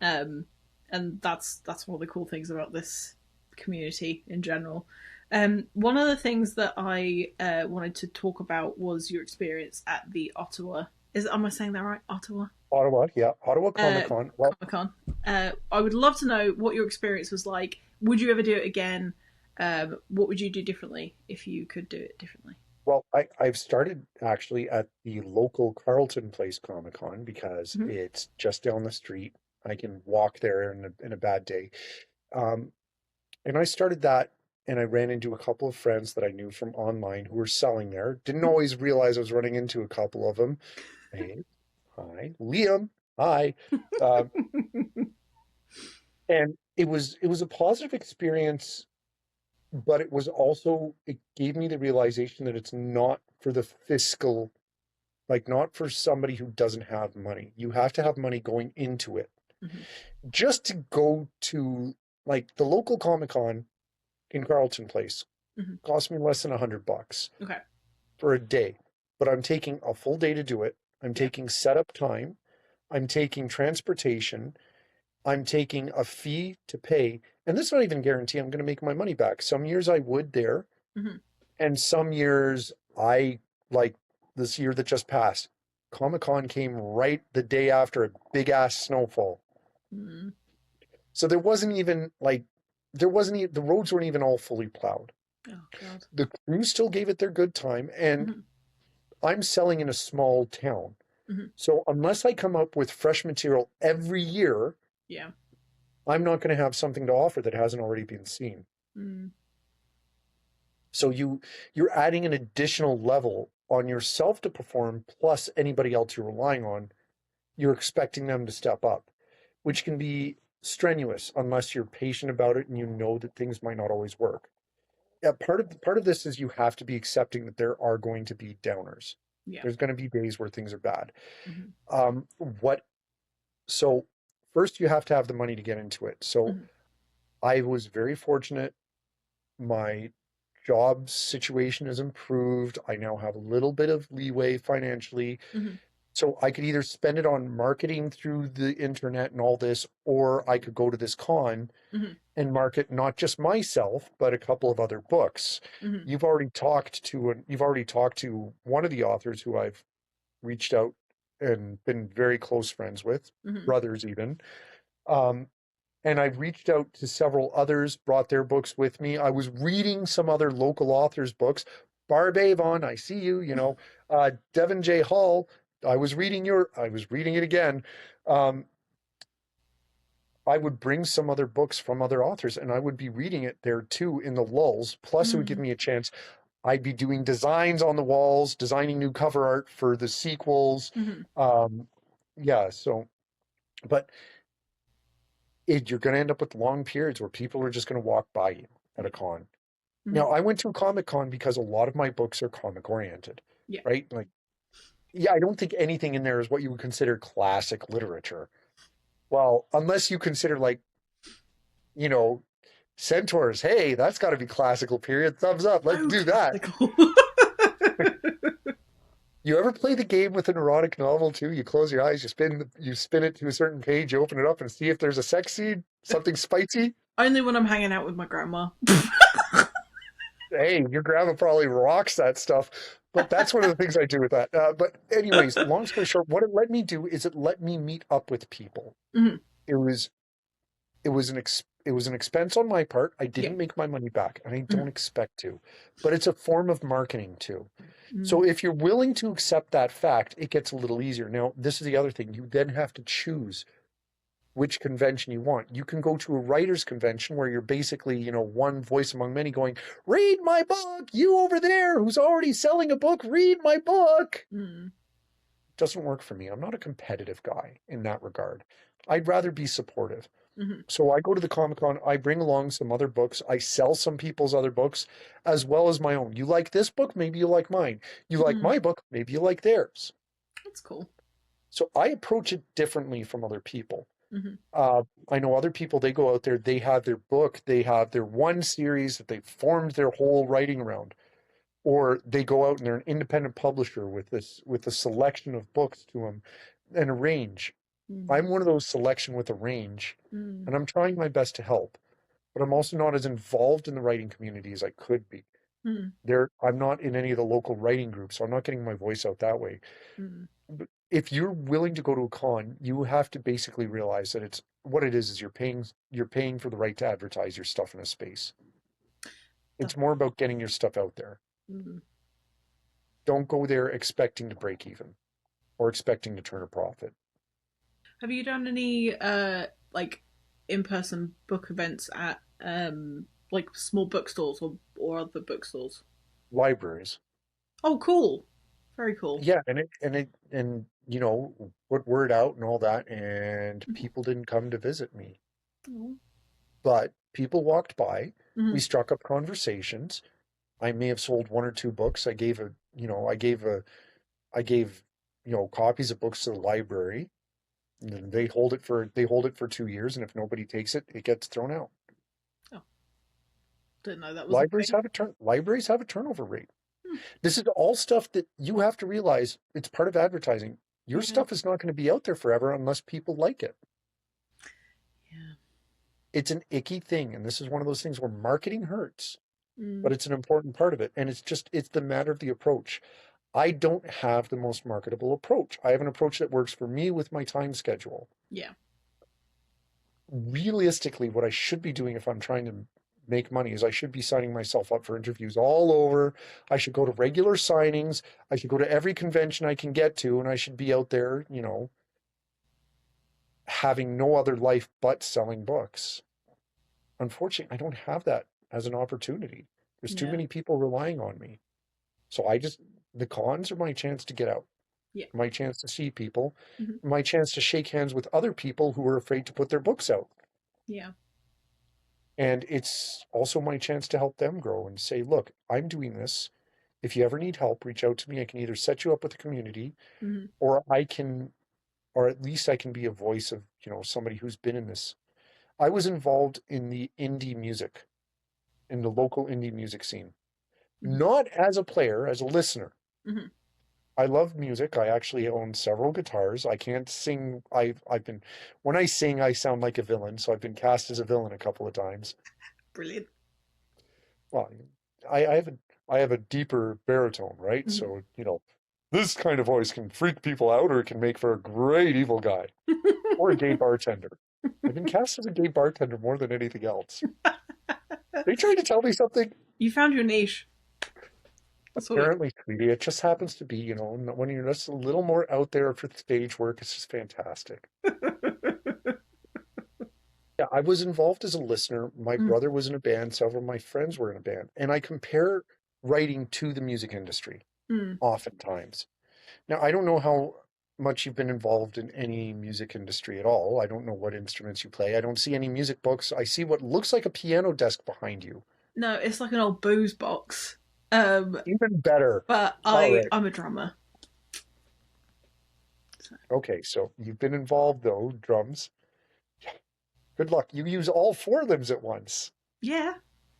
Um, and that's one of the cool things about this community in general. One of the things that I wanted to talk about was your experience at the Ottawa. Am I saying that right? Ottawa Ottawa, yeah, Ottawa Comic Con. Well, Comic Con. I would love to know what your experience was like. Would you ever do it again? What would you do differently if you could do it differently? well, I've started actually at the local Carleton Place Comic Con because Mm-hmm. it's just down the street. I can walk there in a bad day. Um, and I started that, and I ran into a couple of friends that I knew from online who were selling there. Didn't always realize I was running into a couple of them. Hey, hi, Liam, hi. Um, and it was a positive experience, but it was also it gave me the realization that it's not for the fiscal, like not for somebody who doesn't have money. You have to have money going into it. Mm-hmm. Just to go to like the local Comic Con in Carleton Place Mm-hmm. cost me less than $100 Okay. for a day. But I'm taking a full day to do it. I'm Yeah. taking setup time. I'm taking transportation. I'm taking a fee to pay. And this is not even guarantee I'm going to make my money back. Some years I would there, Mm-hmm. and some years I like this year that just passed. Comic Con came right the day after a big ass snowfall. Mm-hmm. So there wasn't even like the roads weren't even all fully plowed. Oh God. The crew still gave it their good time, and Mm-hmm. I'm selling in a small town. Mm-hmm. So unless I come up with fresh material every year, Yeah. I'm not going to have something to offer that hasn't already been seen. Mm-hmm. So you're adding an additional level on yourself to perform, plus anybody else you're relying on. You're expecting them to step up, which can be strenuous unless you're patient about it and you know that things might not always work. Yeah, part of this is you have to be accepting that there are going to be downers. Yeah. There's going to be days where things are bad. Mm-hmm. Um, what so first you have to have the money to get into it. So Mm-hmm. I was very fortunate. My job situation has improved. I now have a little bit of leeway financially. Mm-hmm. So I could either spend it on marketing through the internet and all this, or I could go to this con Mm-hmm. and market not just myself, but a couple of other books. Mm-hmm. You've already talked to one of the authors who I've reached out and been very close friends with, Mm-hmm. brothers even. Um, and I've reached out to several others, brought their books with me. I was reading some other local authors' books, Barb Avon, I see you, Devin J. Hall, I was reading it again. Um, I would bring some other books from other authors and I would be reading it there too in the lulls. Plus, it would give Mm. me a chance. I'd be doing designs on the walls, designing new cover art for the sequels. Mm-hmm. Um, yeah, so, but you're going to end up with long periods where people are just going to walk by you at a Yeah. con. Mm-hmm. Now, I went to a Comic Con because a lot of my books are comic oriented, Yeah. right? Like, yeah, I don't think anything in there is what you would consider classic literature. Well, unless you consider like, you know, Centaurs, hey, that's got to be classical period. Thumbs up. Let's So do that. classical. You ever play the game with an erotic novel too? You close your eyes, you spin it to a certain page, you open it up and see if there's a sex scene, something spicy. Only when I'm hanging out with my grandma. Hey, your grandma probably rocks that stuff. But that's one of the things I do with that. But anyways, long story short, what it let me do is it let me meet up with people. Mm-hmm. It was it was an expense on my part. I Yeah. didn't make my money back, and I Mm-hmm. don't expect to. But it's a form of marketing too. Mm-hmm. So if you're willing to accept that fact, it gets a little easier. Now, this is the other thing. You then have to choose which convention you want. You can go to a writers convention where you're basically, one voice among many going, read my book, you over there who's already selling a book, read my book. Mm-hmm. Doesn't work for me. I'm not a competitive guy in that regard. I'd rather be supportive. Mm-hmm. So I go to the Comic Con, I bring along some other books, I sell some people's other books as well as my own. You like this book? Maybe you like mine. You like Mm-hmm. my book? Maybe you like theirs. That's cool. So I approach it differently from other people. Mm-hmm. I know other people, they go out there, they have their book, they have their one series that they've formed their whole writing around. Or they go out and they're an independent publisher with a selection of books to them and a range. Mm-hmm. I'm one of those selection with a range, Mm-hmm. and I'm trying my best to help. But I'm also not as involved in the writing community as I could be. I'm not in any of the local writing groups, so I'm not getting my voice out that way. Mm-hmm. But if you're willing to go to a con, you have to basically realize that it's what it is you're paying for the right to advertise your stuff in a space. It's more about getting your stuff out there. Mm-hmm. Don't go there expecting to break even or expecting to turn a profit. Have you done any like in-person book events at like small bookstores or other bookstores? Libraries. Oh, cool. Very cool. Yeah, and put word out and all that, and people didn't come to visit me. Mm-hmm. But people walked by. Mm-hmm. We struck up conversations. I may have sold one or two books. I gave copies of books to the library. And they hold it for 2 years, and if nobody takes it, it gets thrown out. Oh, didn't know that was a thing. Libraries have a turnover rate. Hmm. This is all stuff that you have to realize it's part of advertising. Your Yeah. stuff is not going to be out there forever unless people like it. Yeah. It's an icky thing, and this is one of those things where marketing hurts, Mm. but it's an important part of it, and it's the matter of the approach. I don't have the most marketable approach. I have an approach that works for me with my time schedule. Yeah. Realistically, what I should be doing if I'm trying to make money is I should be signing myself up for interviews all over. I should go to regular signings. I should go to every convention I can get to, and I should be out there, having no other life but selling books. Unfortunately, I don't have that as an opportunity. There's too Yeah. many people relying on me. So the cons are my chance to get out. Yeah. My chance to see people, Mhm. my chance to shake hands with other people who are afraid to put their books out. Yeah. And it's also my chance to help them grow and say, look, I'm doing this. If you ever need help, reach out to me. I can either set you up with a community Mm-hmm. or at least I can be a voice of, somebody who's been in this. I was involved in the local indie music scene, Mm-hmm. not as a player, as a listener. Mm-hmm. I love music. I actually own several guitars. I can't sing. When I sing, I sound like a villain. So I've been cast as a villain a couple of times. Brilliant. Well, I have a deeper baritone, right? Mm-hmm. So, this kind of voice can freak people out or it can make for a great evil guy or a gay bartender. I've been cast as a gay bartender more than anything else. Are you trying to tell me something? You found your niche. Sweet. Apparently, sweetie, it just happens to be, when you're just a little more out there for stage work, it's just fantastic. Yeah, I was involved as a listener. My Mm, brother was in a band. Several of my friends were in a band. And I compare writing to the music industry mm. oftentimes. Now, I don't know how much you've been involved in any music industry at all. I don't know what instruments you play. I don't see any music books. I see what looks like a piano desk behind you. No, it's like an old booze box. Um, Even better. but All right. I'm a drummer. So, Okay, so you've been involved though, drums. Good luck. You use all four limbs at once. yeah,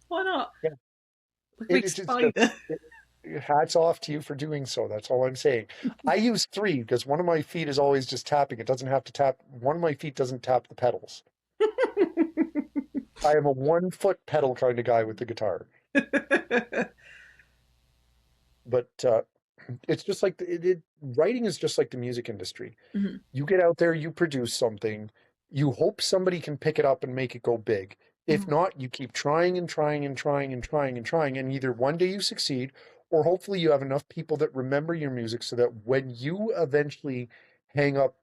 why not? Yeah. Like a big It's just spider. hats off to you for doing so. That's all I'm saying. I use three because one of my feet is always just tapping. It doesn't have to tap. One of my feet doesn't tap the pedals. I am a 1 foot pedal kind of guy with the guitar. But it's just like writing is just like the music industry. Mhm, You get out there, you produce something, you hope somebody can pick it up and make it go big. If mhm, not, you keep trying and trying and trying and trying and trying, and either one day you succeed, or hopefully you have enough people that remember your music so that when you eventually hang up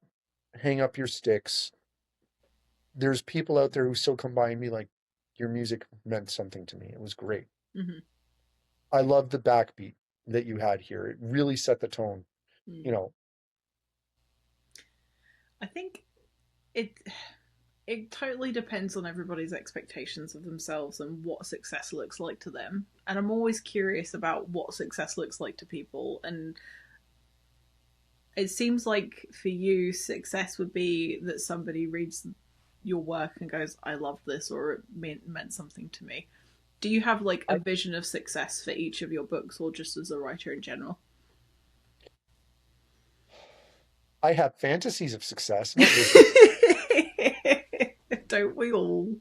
hang up your sticks, there's people out there who still come by and be like, your music meant something to me. It was great. mhm, I love the backbeat that you had here. It really set the tone. mm. You know, I think it it totally depends on everybody's expectations of themselves and what success looks like to them. And I'm always curious about what success looks like to people. And it seems like for you, success would be that somebody reads your work and goes, I love this, or it meant something to me. Do you have like a I vision of success for each of your books, or just as a writer in general? I have fantasies of success, not visions, Don't we all?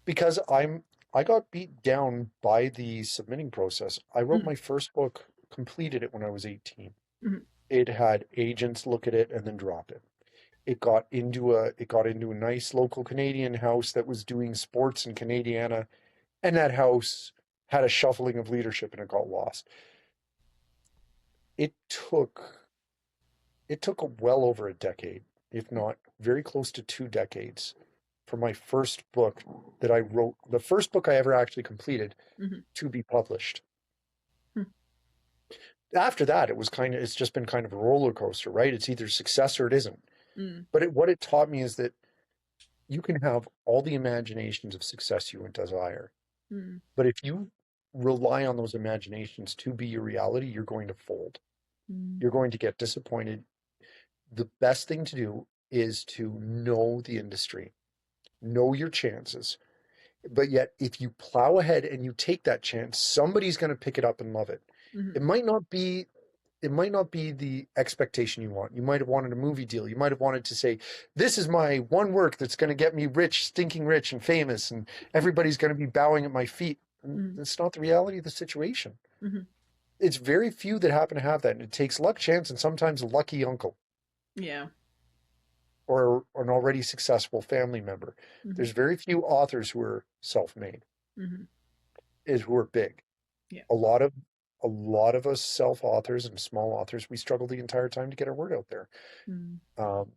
because I got beat down by the submitting process. I wrote Mm, my first book, completed it when I was 18. mm, It had agents look at it and then drop it. It got into a nice local Canadian house that was doing sports in Canadiana, and that house had a shuffling of leadership and it got lost. It took it took well over a decade, if not very close to 2 decades, for my first book that I wrote, the first book I ever actually completed, mm, to be published. mm, After that, it's just been kind of a roller coaster, right? It's either success or it isn't. mm, But what it taught me is that you can have all the imaginations of success you would desire. mm, But if you rely on those imaginations to be your reality, you're going to fold. mm, You're going to get disappointed. The best thing to do is to know the industry, know your chances. But yet, if you plow ahead and you take that chance, somebody's going to pick it up and love it. mm, It might not be it might not be the expectation you want. You might have wanted a movie deal. You might have wanted to say, this is my one work that's going to get me rich, stinking rich and famous, and everybody's going to be bowing at my feet. And mm, that's not the reality of the situation. mm. It's very few that happen to have that. And it takes luck, chance, and sometimes a lucky uncle Yeah. or an already successful family member. Mm, There's very few authors who are self-made, mm, who are big. yeah. A lot of a lot of us self-authors and small authors, we struggle the entire time to get our word out there. Mm, Um,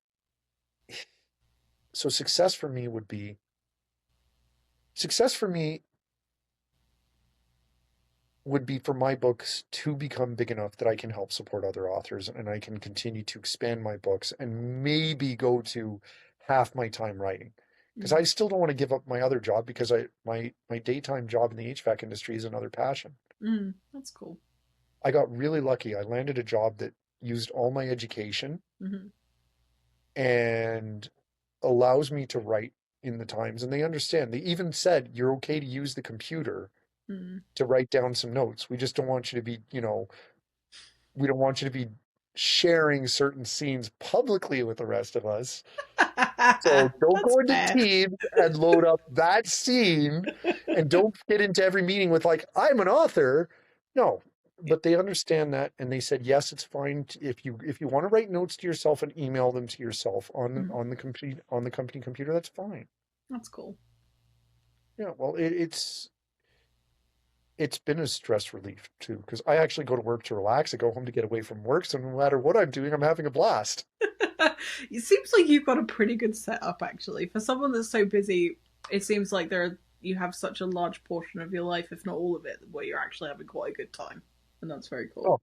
so success for me would be for my books to become big enough that I can help support other authors and I can continue to expand my books and maybe go to half my time writing. Because I mm, still don't want to give up my other job because my daytime job in the HVAC industry is another passion. that's cool. I got really lucky. I landed a job that used all my education Mm, and allows me to write in the times. And they understand. They even said you're okay to use the computer mm. to write down some notes. We just don't want you to be, we don't want you to be sharing certain scenes publicly with the rest of us. So don't That's go into fair. Teams and load up that scene and don't get into every meeting with like, I'm an author. No, Yeah. but they understand that and they said, yes, it's fine if you want to write notes to yourself and email them to yourself Mm, on the company computer, that's fine. that's cool. Yeah, well, it's it's been a stress relief too, because I actually go to work to relax. I go home to get away from work. So no matter what I'm doing, I'm having a blast. It seems like you've got a pretty good setup, actually. For someone that's so busy, it seems like you have such a large portion of your life, if not all of it, where you're actually having quite a good time, and that's very cool. Oh,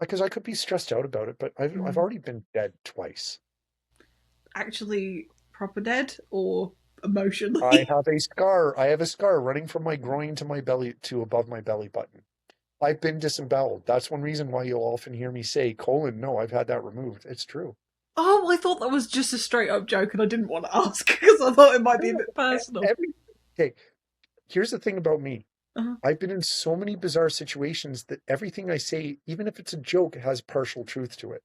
because I could be stressed out about it, but I've Mm. already been dead twice. Actually, proper dead or I emotionally? have a scar. I have a scar running from my groin to my belly to above my belly button. I've been disemboweled. That's one reason why you'll often hear me say, colon, no, I've had that removed. It's true. Oh, I thought that was just a straight up joke, and I didn't want to ask because I thought it might be a No, bit personal. every, okay, here's the thing about me. Uh-huh. I've been in so many bizarre situations that everything I say, even if it's a joke, has partial truth to it.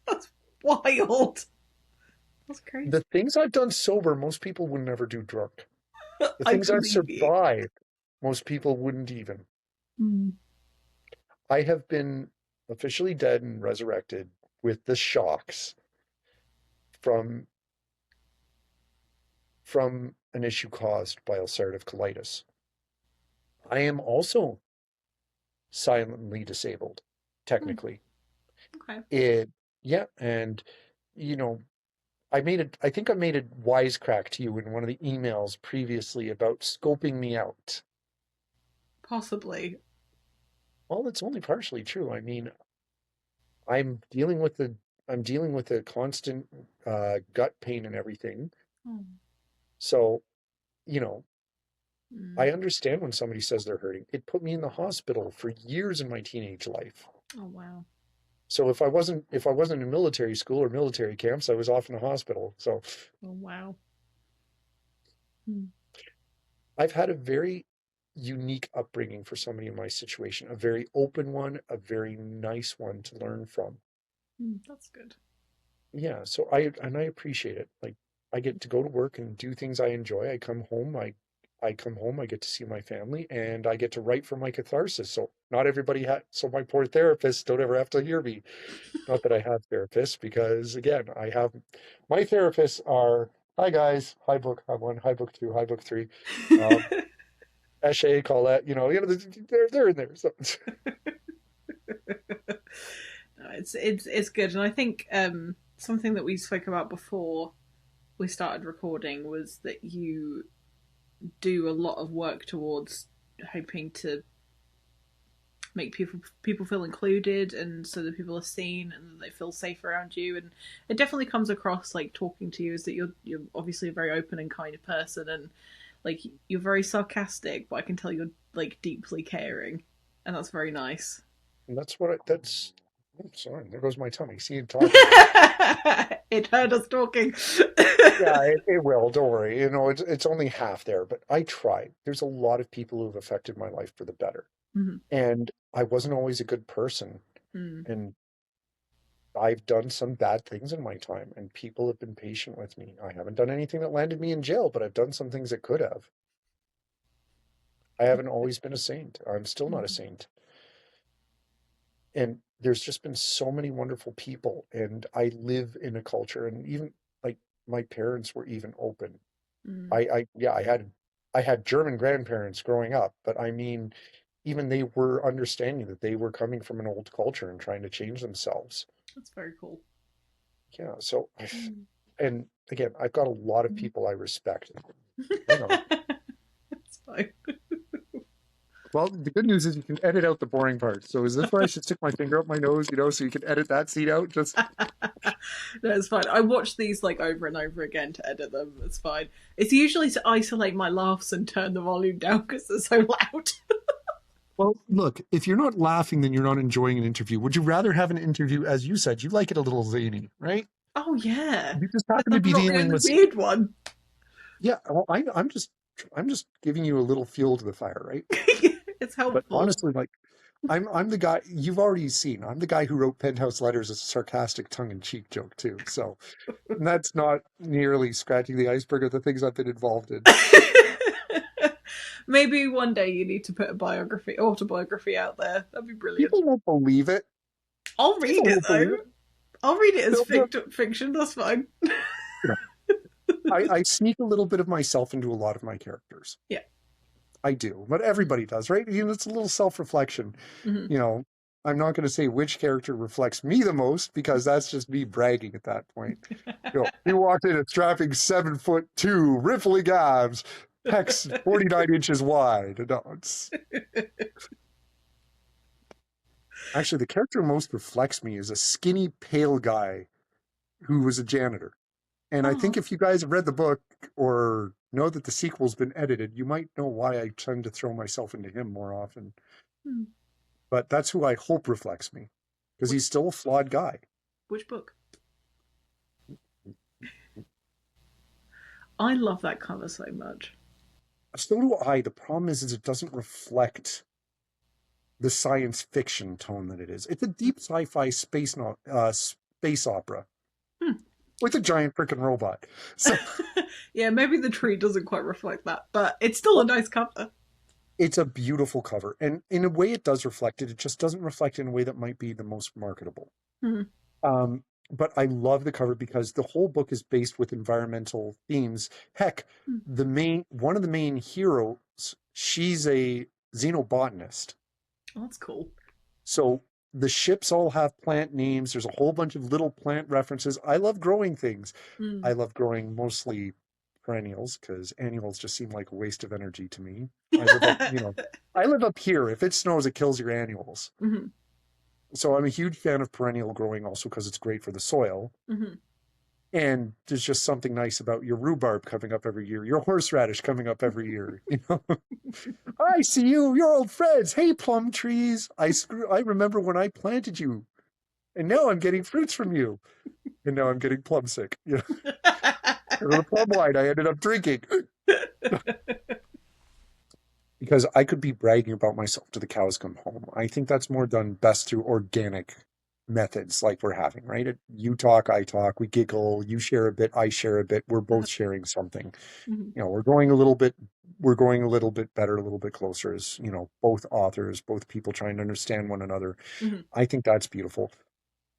That's wild. That's crazy. The things I've done sober, most people would never do drunk. The I things I've believe you. survived, most people wouldn't even. Mm. I have been officially dead and resurrected with the shocks from an issue caused by ulcerative colitis. I am also silently disabled, Mm. technically. Okay. It, yeah, and you know, I think I made a wisecrack to you in one of the emails previously about scoping me out. Possibly. Well, it's only partially true. I mean, I'm dealing with the I'm dealing with a constant gut pain and everything. Oh. So, you know, Mm. I understand when somebody says they're hurting. It put me in the hospital for years in my teenage life. Oh wow. So if I wasn't in military school or military camps, I was off in the hospital. So Oh wow. Mm. I've had a very unique upbringing for somebody in my situation, a very open one, a very nice one to learn from. Mm. That's good. Yeah, so I appreciate it. Like I get to go to work and do things I enjoy. I come home, I get to see my family, and I get to write for my catharsis. So not everybody had so my poor therapists don't ever have to hear me. Not that I have therapists, because again, I have my therapists are hi guys, hi book, hi one, hi book two, hi book three. Um, Eshe, Colette, they're in there. So No, it's good, and I think something that we spoke about before we started recording was that you do a lot of work towards hoping to make people feel included, and so that people are seen and they feel safe around you. And it definitely comes across, like, talking to you, is that you're obviously a very open and kind of person, and like you're very sarcastic, but I can tell you're like deeply caring, and that's very nice. that's what I, that's. Oh, sorry, there goes my tummy. See you talking to me. It heard us talking. Yeah, it will. Don't worry. It's only half there, but I tried. There's a lot of people who've affected my life for the better, Mhm. and I wasn't always a good person, Mm. and I've done some bad things in my time, and people have been patient with me. I haven't done anything that landed me in jail, but I've done some things that could have. I haven't always been a saint. I'm still not a Mm. saint. And there's just been so many wonderful people, and I live in a culture, and even like my parents were even open. Mm. Yeah, I had German grandparents growing up, but I mean, even they were understanding that they were coming from an old culture and trying to change themselves. That's very cool. Yeah, so Mm. and again, I've got a lot of Mm. people I respect. Hang on. It's fine. Well, the good news is you can edit out the boring parts. So is this where I should stick my finger up my nose, so you can edit that scene out? Just No, it's fine. I watch these like over and over again to edit them. It's fine. It's usually to isolate my laughs and turn the volume down because they're so loud. well, look, if you're not laughing, then you're not enjoying an interview. Would you rather have an interview, as you said, you like it a little zany, right? Oh yeah, You just because happen to I'm be not dealing doing the with, weird one. yeah. Well, I'm just giving you a little fuel to the fire, right? It's But helpful. honestly, like, I'm the guy you've already seen. I'm the guy who wrote Penthouse Letters as a sarcastic tongue-in-cheek joke too. So that's not nearly scratching the iceberg of the things I've been involved in. Maybe one day you need to put a autobiography out there. That'd be brilliant. People won't believe it. I'll read People it won't believe though. it. I'll read it as They'll, fiction. That's fine. you know, I sneak a little bit of myself into a lot of my characters. Yeah, I do, but everybody does, right? You know, it's a little self-reflection. Hmm. You know, I'm not going to say which character reflects me the most because that's just me bragging at that point. You know, he walked in a strapping 7'2", rippling abs, pecs 49 inches wide. No, it's actually the character who most reflects me is a skinny, pale guy who was a janitor. And I think Oh. if you guys have read the book or know that the sequel's been edited, you might know why I tend to throw myself into him more often. Hmm. But that's who I hope reflects me because Which, he's still a flawed guy. which book? I love that cover so much. So do I. The problem is it doesn't reflect the science fiction tone that it is. It's a deep sci-fi space opera Hmm. with a giant freaking robot. So Yeah, maybe the tree doesn't quite reflect that, but it's still a well, nice cover. it's a beautiful cover, and in a way, it does reflect it. It just doesn't reflect it in a way that might be the most marketable. Hmm. Um, but I love the cover because the whole book is based with environmental themes. Heck, Hmm. one of the main heroes, she's a xenobotanist. Oh, that's cool. So the ships all have plant names. There's a whole bunch of little plant references. I love growing things. Hmm. I love growing mostly perennials because annuals just seem like a waste of energy to me. I live up here. If it snows, it kills your annuals. Hmm. So I'm a huge fan of perennial growing also because it's great for the soil. Hmm. And there's just something nice about your rhubarb coming up every year, your horseradish coming up every year. You know, I see you, you're old friends. Hey, plum trees. I remember when I planted you, and now I'm getting fruits from you, and now I'm getting plum sick. You know, the plum wine I ended up drinking because I could be bragging about myself to the cows come home. I think that's more done best through organic methods like we're having, right? You talk, I talk, we giggle, you share a bit, I share a bit, we're both sharing something. Mhm. You know, we're going a little bit better, a little bit closer as, you know, both authors, both people trying to understand one another. Mhm. I think that's beautiful.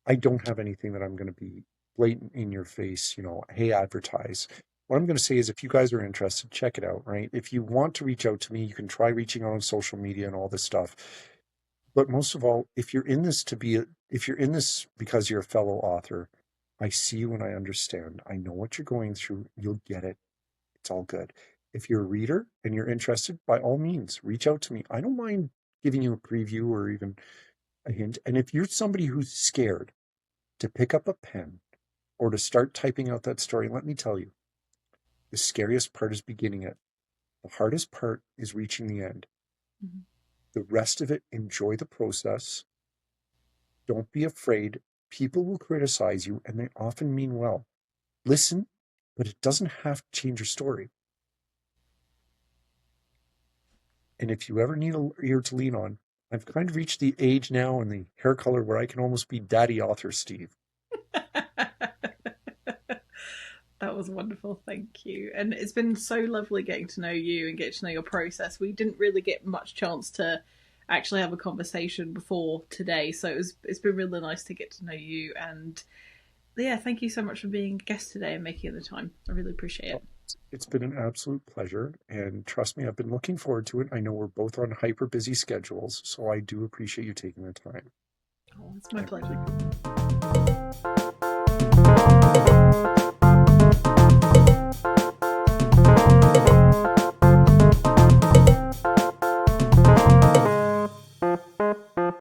I don't have anything that I'm going to be blatant in your face, you know, hey, advertise. What I'm going to say is if you guys are interested, check it out, right? If you want to reach out to me, you can try reaching out on social media and all this stuff. But most of all, if you're in this because you're a fellow author, I see you and I understand. I know what you're going through. You'll get it. It's all good. If you're a reader and you're interested, by all means, reach out to me. I don't mind giving you a preview or even a hint. And if you're somebody who's scared to pick up a pen or to start typing out that story, let me tell you, the scariest part is beginning it. The hardest part is reaching the end. Mhm. The rest of it, enjoy the process. Don't be afraid. People will criticize you, and they often mean well. Listen, but it doesn't have to change your story. And if you ever need a ear to lean on, I've kind of reached the age now and the hair color where I can almost be daddy author Steve. That was wonderful, thank you. And it's been so lovely getting to know you and get to know your process. We didn't really get much chance to actually have a conversation before today, so it's been really nice to get to know you. And yeah, thank you so much for being a guest today and making the time. I really appreciate it. It's been an absolute pleasure. And trust me, I've been looking forward to it. I know we're both on hyper busy schedules, so I do appreciate you taking the time. Oh, it's my pleasure.